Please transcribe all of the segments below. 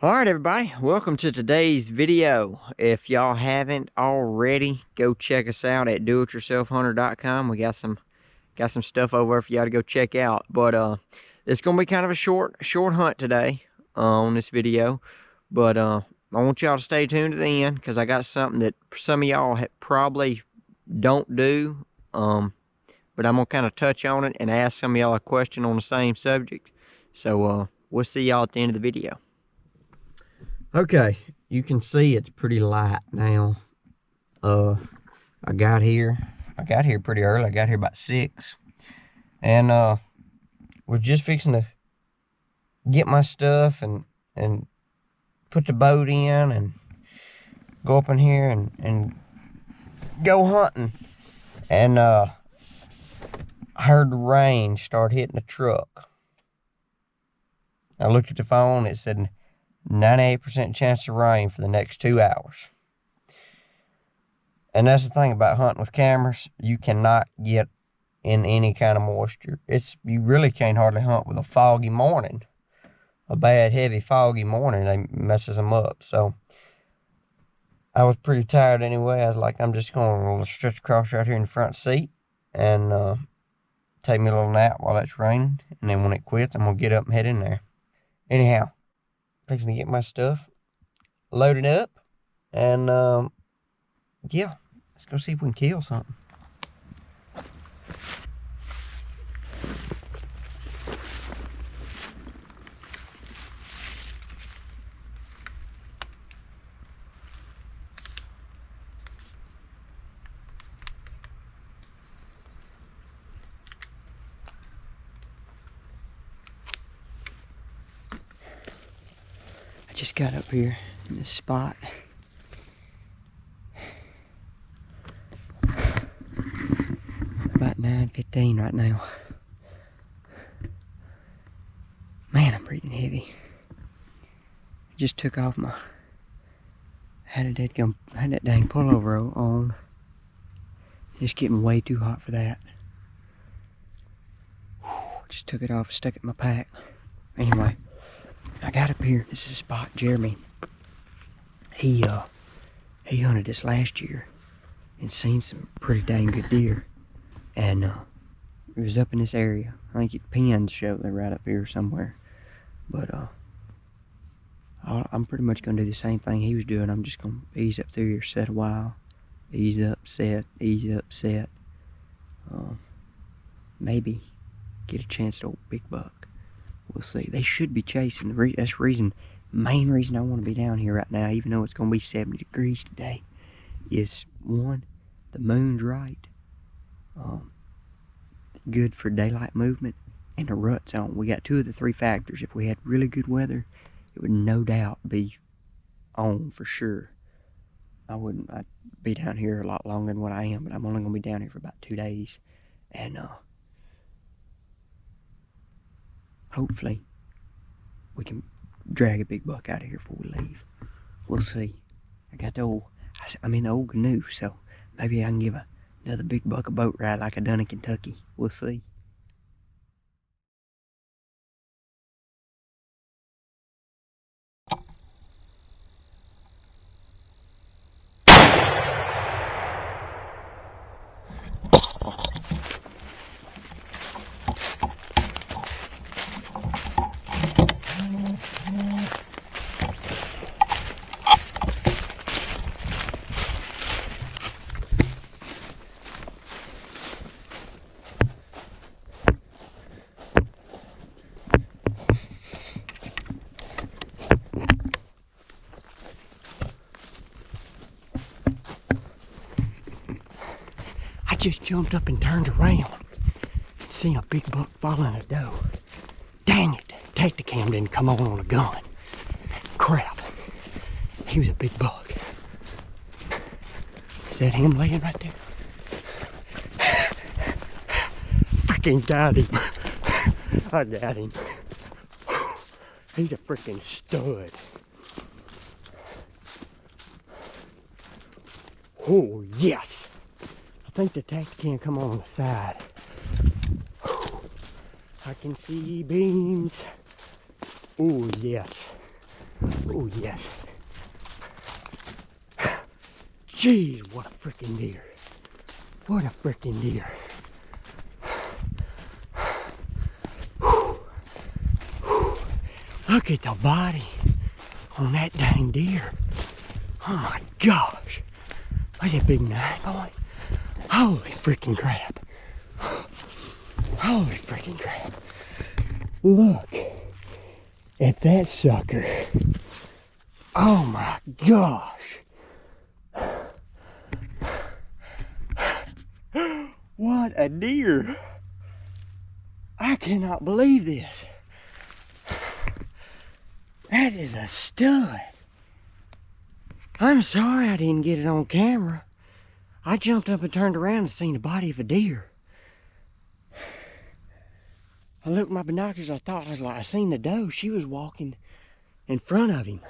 All right, everybody, welcome to today's video. If y'all haven't already, go check us out at doityourselfhunter.com. We got some stuff over there for y'all to go check out. But it's gonna be kind of a short hunt today on this video. But I want y'all to stay tuned to the end because I got something that some of y'all probably don't do. But I'm gonna kind of touch on it and ask some of y'all a question on the same subject. So we'll see y'all at the end of the video. Okay, you can see it's pretty light now. I got here pretty early. I got here about 6. And was just fixing to get my stuff and put the boat in and go up in here and go hunting. And I heard the rain start hitting the truck. I looked at the phone, it said 98% chance of rain for the next 2 hours. And that's the thing about hunting with cameras. You cannot get in any kind of moisture. You really can't hardly hunt with a foggy morning. A bad, heavy, foggy morning, they messes them up. So I was pretty tired anyway. I was like, I'm just going to stretch across right here in the front seat and take me a little nap while it's raining. And then when it quits, I'm going to get up and head in there. Anyhow, fixing to get my stuff loaded up. And yeah, let's go see if we can kill something. I just got up here in this spot. About 9:15 right now. Man, I'm breathing heavy. I just took off my, had that dang pullover on. It's getting way too hot for that. Just took it off, stuck it in my pack. Anyway, I got up here. This is a spot Jeremy. He hunted this last year and seen some pretty dang good deer. And it was up in this area. I think it pins show they're right up here somewhere. But I'm pretty much gonna do the same thing he was doing. I'm just gonna ease up through here, set a while, ease up, set, ease up, set. Maybe get a chance at old big buck. We'll see. They should be chasing. That's the main reason I want to be down here right now, even though it's gonna be 70 degrees today, is one, the moon's right. Good for daylight movement, and the rut's on. We got 2 of the 3 factors. If we had really good weather, it would no doubt be on for sure. I'd be down here a lot longer than what I am, but I'm only gonna be down here for about 2 days, and hopefully we can drag a big buck out of here before we leave. We'll see. I got I'm in the old canoe, so maybe I can give another big buck a boat ride like I done in Kentucky. We'll see. I just jumped up and turned around and seen a big buck following a doe. Dang it, Tacticam didn't come on a gun. Crap, he was a big buck. Is that him laying right there? Freaking got him. I got him. He's a freaking stud. Oh, yes. I think the Tacticam come on the side. I can see beams. Oh, yes. Oh, yes. Jeez, what a freaking deer. What a freaking deer. Look at the body on that dang deer. Oh my gosh. What's that big 9-point? Holy freaking crap. Holy freaking crap. Look at that sucker. Oh my gosh. What a deer. I cannot believe this. That is a stud. I'm sorry I didn't get it on camera. I jumped up and turned around and seen the body of a deer. I looked at my binoculars, I seen the doe. She was walking in front of him.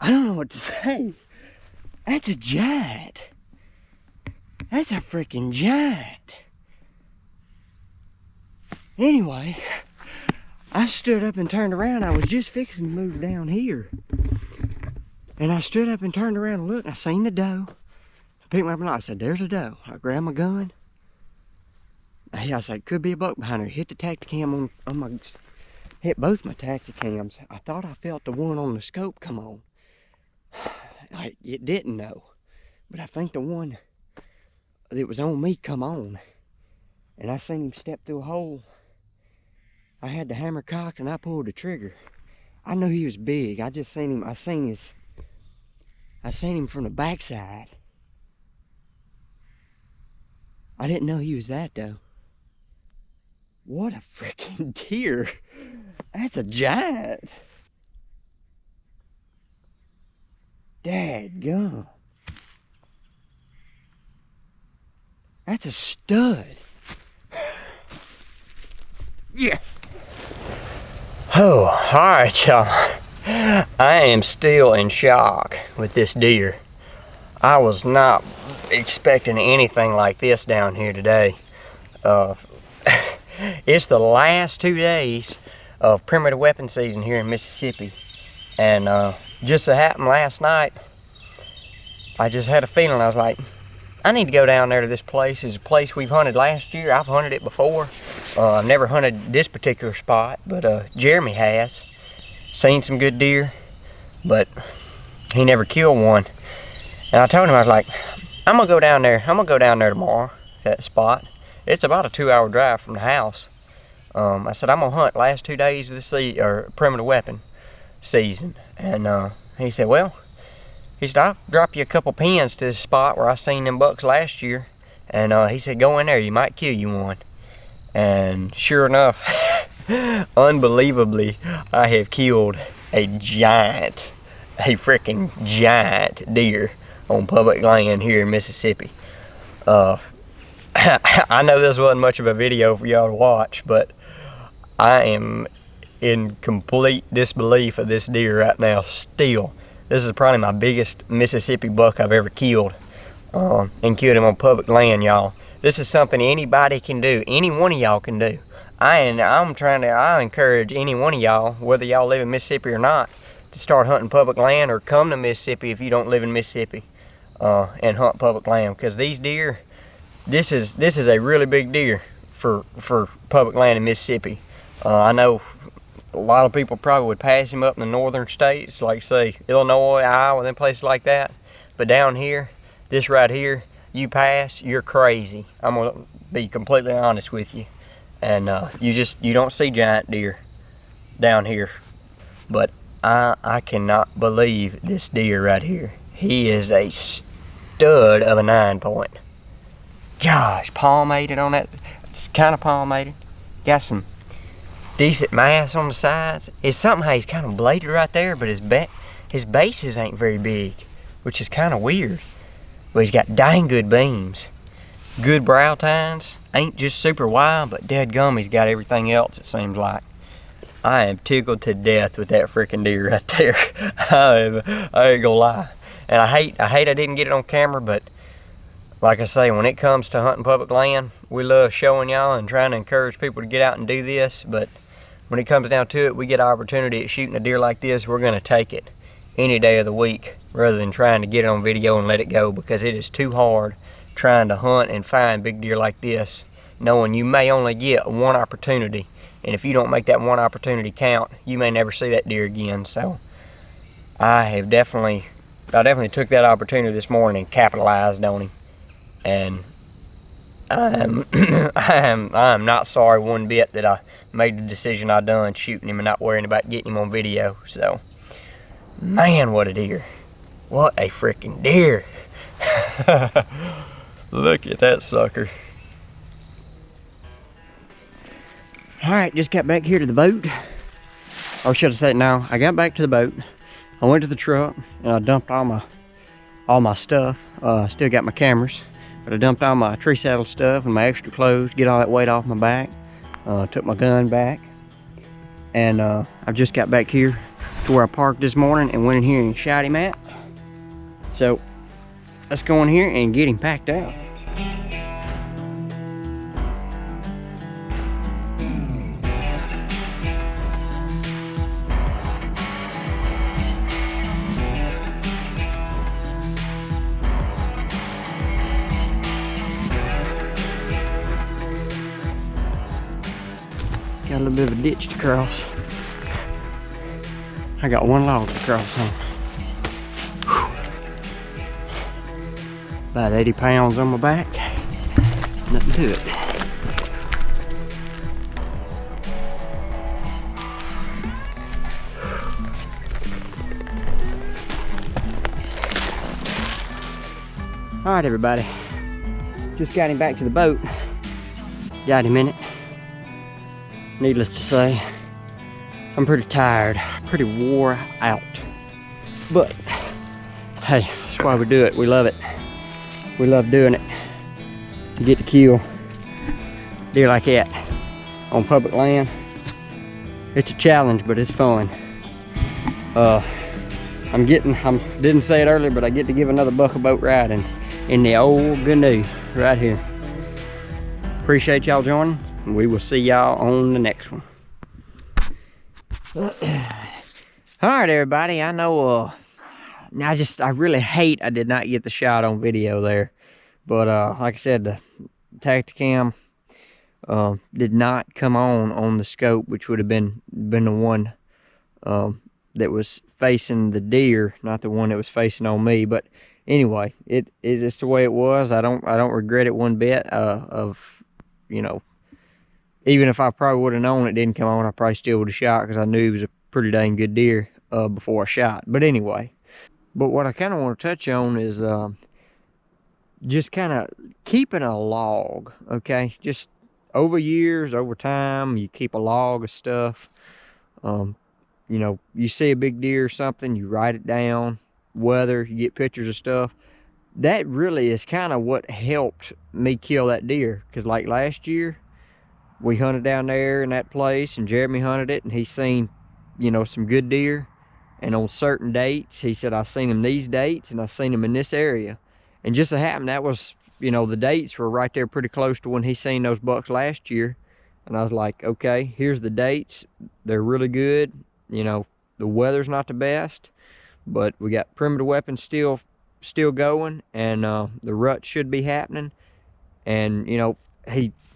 I don't know what to say. That's a giant. That's a freaking giant. Anyway, I stood up and turned around. I was just fixing to move down here. And I stood up and turned around and looked, and I seen the doe. I picked my binoculars. I said, there's a doe. I grabbed my gun. I said, could be a buck behind her. Hit the Tacticam on my, hit both my Tacticams. I thought I felt the one on the scope come on. It didn't though. But I think the one that was on me come on. And I seen him step through a hole. I had the hammer cocked and I pulled the trigger. I knew he was big. I just seen him. I seen him from the backside. I didn't know he was that though. What a freaking deer. That's a giant. Dadgum. That's a stud. Yes. Oh, alright y'all. I am still in shock with this deer. I was not expecting anything like this down here today. It's the last 2 days of primitive weapon season here in Mississippi. And just so happened last night, I just had a feeling. I was like, I need to go down there to this place. It's a place we've hunted last year. I've hunted it before. I've never hunted this particular spot, but Jeremy has. Seen some good deer, but he never killed one. And I told him, I was like, I'm gonna go down there. I'm gonna go down there tomorrow, that spot. It's about a 2-hour drive from the house. I said, I'm gonna hunt last 2 days of the primitive weapon season. And he said, well, he said, I'll drop you a couple pins to this spot where I seen them bucks last year. And he said, go in there, you might kill you one. And sure enough, unbelievably, I have killed a freaking giant deer on public land here in Mississippi. I know this wasn't much of a video for y'all to watch, but I am in complete disbelief of this deer right now still. This is probably my biggest Mississippi buck I've ever killed, and killed him on public land, y'all. This is something anybody can do. Any one of y'all can do. I encourage any one of y'all, whether y'all live in Mississippi or not, to start hunting public land or come to Mississippi if you don't live in Mississippi, and hunt public land. Because these deer, this is a really big deer for public land in Mississippi. I know a lot of people probably would pass him up in the northern states, like say Illinois, Iowa, them places like that. But down here, this right here, you pass, you're crazy. I'm gonna be completely honest with you. And you don't see giant deer down here. But I cannot believe this deer right here. He is a stud of a 9-point. Gosh, palmated on that. It's kind of palmated. Got some decent mass on the sides. It's something how he's kind of bladed right there, but his bases ain't very big, which is kind of weird. But he's got dang good beams. Good brow tines. Ain't just super wide, but dadgum, he's got everything else, it seems like. I am tickled to death with that freaking deer right there. I ain't gonna lie. And I hate I didn't get it on camera, but like I say, when it comes to hunting public land, we love showing y'all and trying to encourage people to get out and do this. But when it comes down to it, we get an opportunity at shooting a deer like this, we're going to take it any day of the week rather than trying to get it on video and let it go, because it is too hard trying to hunt and find big deer like this, knowing you may only get one opportunity, and if you don't make that one opportunity count, you may never see that deer again. So I definitely took that opportunity this morning and capitalized on him, and I am not sorry one bit that I made the decision I done shooting him and not worrying about getting him on video. So, man, what a deer. What a freaking deer. Look at that sucker. All right, just got back here to the boat. Or should I say it now? I got back to the boat. I went to the truck and I dumped all my stuff. Still got my cameras, but I dumped all my tree saddle stuff and my extra clothes, get all that weight off my back. Took my gun back, and I've just got back here to where I parked this morning and went in here and shot him at. So let's go in here and get him packed out. Got a little bit of a ditch to cross. I got one log to cross on. About 80 pounds on my back. Nothing to it. All right, everybody. Just got him back to the boat. Got him in it. Needless to say, I'm pretty tired, pretty wore out. But, hey, that's why we do it. We love it. We love doing it. You get to kill deer like that on public land. It's a challenge, but it's fun. Didn't say it earlier, but I get to give another buck a boat ride in the old canoe right here. Appreciate y'all joining. We will see y'all on the next one. All right, everybody. I know I really hate I did not get the shot on video there, but like I said, the Tacticam did not come on the scope, which would have been the one that was facing the deer, not the one that was facing on me. But anyway, it is just the way it was. I don't regret it one bit. Even if I probably would have known it didn't come on, I probably still would have shot, because I knew he was a pretty dang good deer before I shot. But anyway, what I kind of want to touch on is just kind of keeping a log, okay? Just over years, over time, you keep a log of stuff. You see a big deer or something, you write it down, weather, you get pictures of stuff. That really is kind of what helped me kill that deer, because like last year, we hunted down there in that place, and Jeremy hunted it, and he seen, some good deer. And on certain dates, he said, I seen him these dates, and I seen him in this area. And just so happened, that was, the dates were right there pretty close to when he seen those bucks last year. And I was like, okay, here's the dates. They're really good. The weather's not the best, but we got primitive weapons still going, and the rut should be happening. And,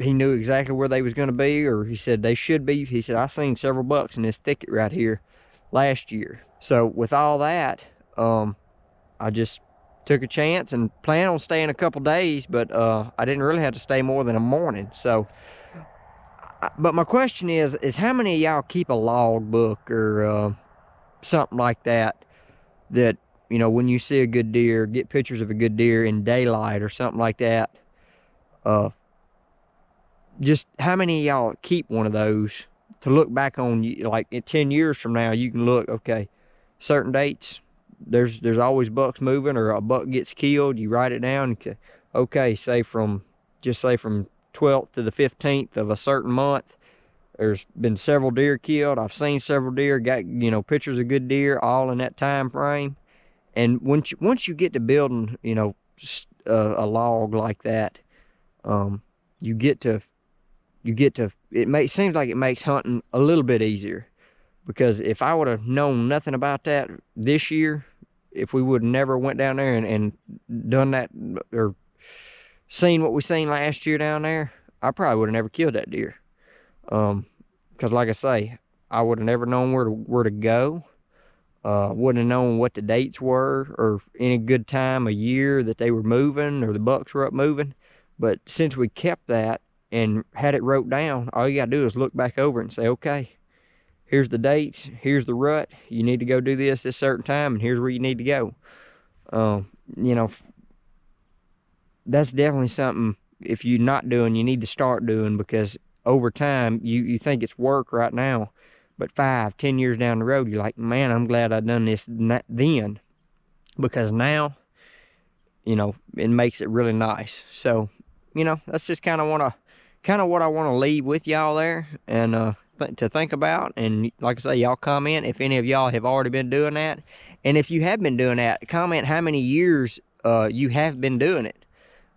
he knew exactly where they was going to be, or he said they should be. He said, I seen several bucks in this thicket right here last year. So with all that, I just took a chance and planned on staying a couple days, but I didn't really have to stay more than a morning. So, but my question is how many of y'all keep a log book or something like that, when you see a good deer, get pictures of a good deer in daylight or something like that? Just how many of y'all keep one of those to look back on? Like in 10 years from now, you can look, okay, certain dates, there's always bucks moving, or a buck gets killed, you write it down. Okay, say from 12th to the 15th of a certain month, there's been several deer killed. I've seen several deer, got pictures of good deer all in that time frame. And once you get to building a log like that, you get to you get to, seems like it makes hunting a little bit easier. Because if I would have known nothing about that this year, if we would have never went down there and done that, or seen what we seen last year down there, I probably would have never killed that deer. Because like I say, I would have never known where to go. Wouldn't have known what the dates were, or any good time of year that they were moving, or the bucks were up moving. But since we kept that and had it wrote down, all you gotta do is look back over it and say, okay, here's the dates, here's the rut, you need to go do this certain time, and here's where you need to go. You know, that's definitely something, if you're not doing, you need to start doing, because over time, you think it's work right now, but 5-10 years down the road, you're like, man, I'm glad I done this then, because now, you know, it makes it really nice. So, you know, that's just kind of what I want to leave with y'all there, and to think about. And like I say, y'all comment if any of y'all have already been doing that, and if you have been doing that, comment how many years you have been doing it,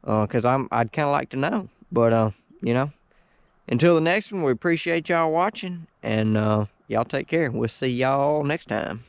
because I'd kind of like to know. But you know, until the next one, we appreciate y'all watching, and y'all take care. We'll see y'all next time.